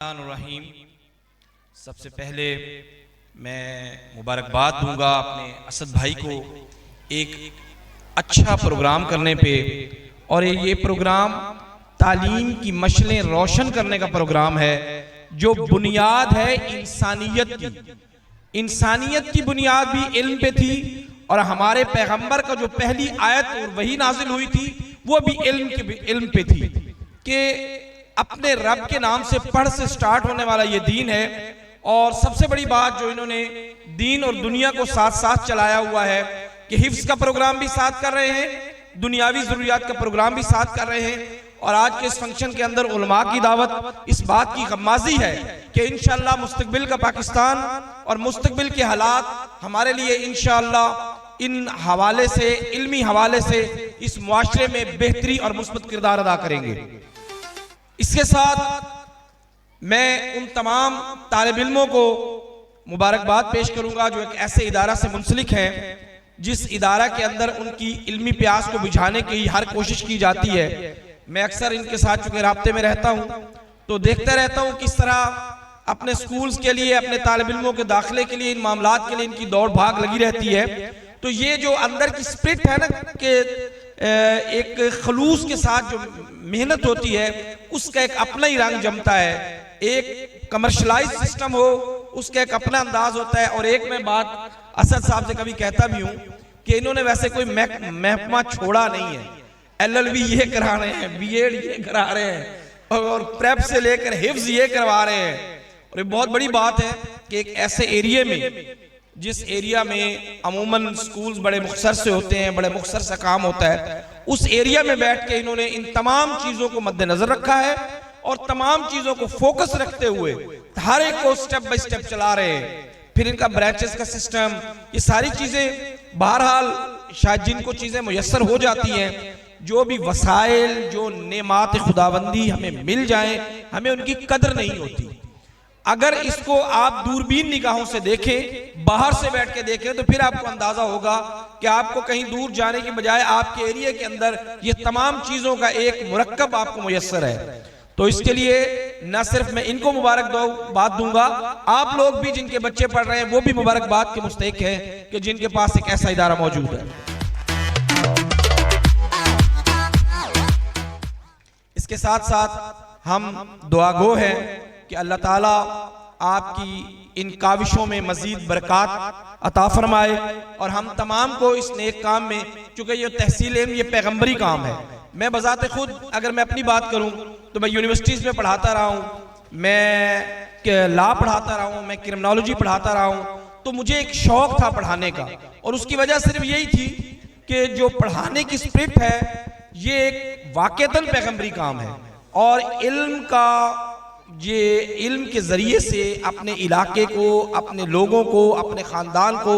الرحیم سب سے پہلے میں مبارکباد دوں گا اپنے اسد بھائی کو ایک اچھا پروگرام کرنے پہ، اور یہ پروگرام تعلیم کی مشعلیں روشن کرنے کا پروگرام ہے جو بنیاد ہے انسانیت کی بنیاد بھی علم پہ تھی، اور ہمارے پیغمبر کا جو پہلی آیت اور وحی نازل ہوئی تھی وہ بھی علم پہ تھی کہ اپنے رب کے نام سے پڑھ سے سٹارٹ ہونے والا یہ دین ہے۔ اور سب سے بڑی بات جو انہوں نے دین اور دنیا کو ساتھ ساتھ چلایا ہوا ہے کہ حفظ کا پروگرام بھی ساتھ کر رہے ہیں، دنیاوی ضروریات کا پروگرام بھی ساتھ کر رہے ہیں، اور آج کے اس فنکشن کے اندر علماء کی دعوت اس بات کی غمازی ہے کہ انشاءاللہ مستقبل کا پاکستان اور مستقبل کے حالات ہمارے لیے انشاءاللہ ان حوالے سے، علمی حوالے سے اس معاشرے میں بہتری اور مثبت کردار ادا کریں گے۔ اس کے ساتھ میں ان تمام طالب علموں کو مبارکباد پیش کروں گا جو ایک ایسے ادارہ سے منسلک ہیں جس ادارہ کے اندر ان کی علمی پیاس کو بجھانے کی ہر کوشش کی جاتی ہے۔ میں اکثر ان کے ساتھ چونکہ رابطے میں رہتا ہوں تو دیکھتا رہتا ہوں کس طرح اپنے سکولز کے لیے، اپنے طالب علموں کے داخلے کے لیے، ان معاملات کے لیے ان کی دوڑ بھاگ لگی رہتی ہے۔ تو یہ جو اندر کی سپرٹ ہے نا کہ ایک خلوص کے ساتھ جو محنت ہوتی ہے اس کا ایک اپنا ہی رنگ جمتا ہے، ایک کمرشلائز سسٹم ہو اس کا ایک اپنا انداز ہوتا ہے۔ اور ایک میں بات اسد صاحب سے کبھی کہتا بھی ہوں کہ انہوں نے ویسے کوئی محکمہ چھوڑا نہیں ہے، LLB یہ کرا رہے ہیں، B.Ed یہ کرا رہے ہیں، اور پریپ سے لے کر حفظ یہ کروا رہے ہیں۔ اور یہ بہت بڑی بات ہے کہ ایک ایسے ایریے میں، جس ایریا میں عموماً سکولز بڑے مختصر سے ہوتے ہیں، بڑے مختصر سا کام ہوتا ہے، اس ایریا میں بیٹھ کے انہوں نے ان تمام چیزوں کو مد نظر رکھا ہے اور تمام چیزوں کو فوکس رکھتے ہوئے ہر ایک کو سٹیپ بائی سٹیپ چلا رہے ہیں۔ پھر ان کا برانچز کا سسٹم، یہ ساری چیزیں بہرحال شاید جن کو چیزیں میسر ہو جاتی ہیں، جو بھی وسائل، جو نعمات خداوندی ہمیں مل جائیں، ہمیں ان کی قدر نہیں ہوتی۔ اگر اس کو آپ دوربین نگاہوں سے دیکھیں، باہر سے بیٹھ کے دیکھیں، تو پھر آپ کو اندازہ ہوگا کہ آپ کو کہیں دور جانے کی بجائے آپ کے ایریے کے اندر یہ تمام چیزوں کا ایک مرکب آپ کو میسر ہے۔ تو اس کے لیے نہ صرف میں ان کو مبارکباد دوں گا، آپ لوگ بھی جن کے بچے پڑھ رہے ہیں وہ بھی مبارکباد کے مستحق ہیں کہ جن کے پاس ایک ایسا ادارہ موجود ہے۔ اس کے ساتھ ساتھ ہم دعا گو ہیں کہ اللہ تعالیٰ آپ کی ان کاوشوں میں مزید برکات عطا فرمائے، اور ہم تمام کو اس نیک کام میں، چونکہ یہ تحصیل علم یہ پیغمبری کام ہے۔ میں بذات خود اگر میں اپنی بات کروں تو میں یونیورسٹیز میں پڑھاتا رہا ہوں، میں لا پڑھاتا رہا ہوں، میں کرمنالوجی پڑھاتا رہا ہوں، تو مجھے ایک شوق تھا پڑھانے کا، اور اس کی وجہ صرف یہی تھی کہ جو پڑھانے کی سپرٹ ہے یہ ایک واقعتاً پیغمبری کام ہے، اور علم کا یہ علم کے ذریعے سے اپنے علاقے کو، اپنے لوگوں کو، اپنے خاندان کو،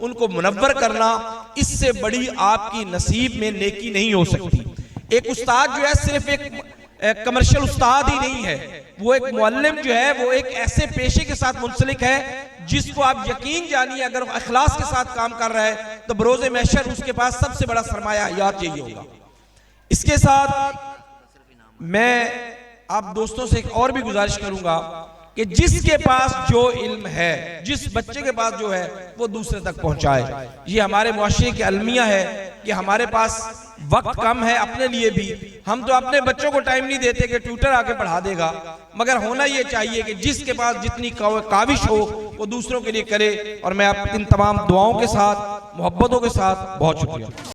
ان کو منور کرنا، اس سے بڑی آپ کی نصیب میں نیکی نہیں ہو سکتی۔ ایک استاد جو ہے صرف ایک کمرشل استاد ہی نہیں ہے، وہ ایک معلم جو ہے وہ ایک ایسے پیشے کے ساتھ منسلک ہے جس کو آپ یقین جانیے اگر اخلاص کے ساتھ کام کر رہا ہے تو بروز محشر اس کے پاس سب سے بڑا سرمایہ حیات یہی ہوگا۔ اس کے ساتھ میں آپ دوستوں سے ایک اور بھی گزارش کروں گا کہ جس کے پاس جو علم ہے، جس بچے کے پاس جو ہے وہ دوسرے تک پہنچائے۔ یہ ہمارے معاشرے کی المیہ ہے کہ ہمارے پاس وقت کم ہے اپنے لیے بھی، ہم تو اپنے بچوں کو ٹائم نہیں دیتے کہ ٹیوٹر آ کے پڑھا دے گا، مگر ہونا یہ چاہیے کہ جس کے پاس جتنی کاوش ہو وہ دوسروں کے لیے کرے۔ اور میں ان تمام دعاؤں کے ساتھ، محبتوں کے ساتھ بہت شکریہ۔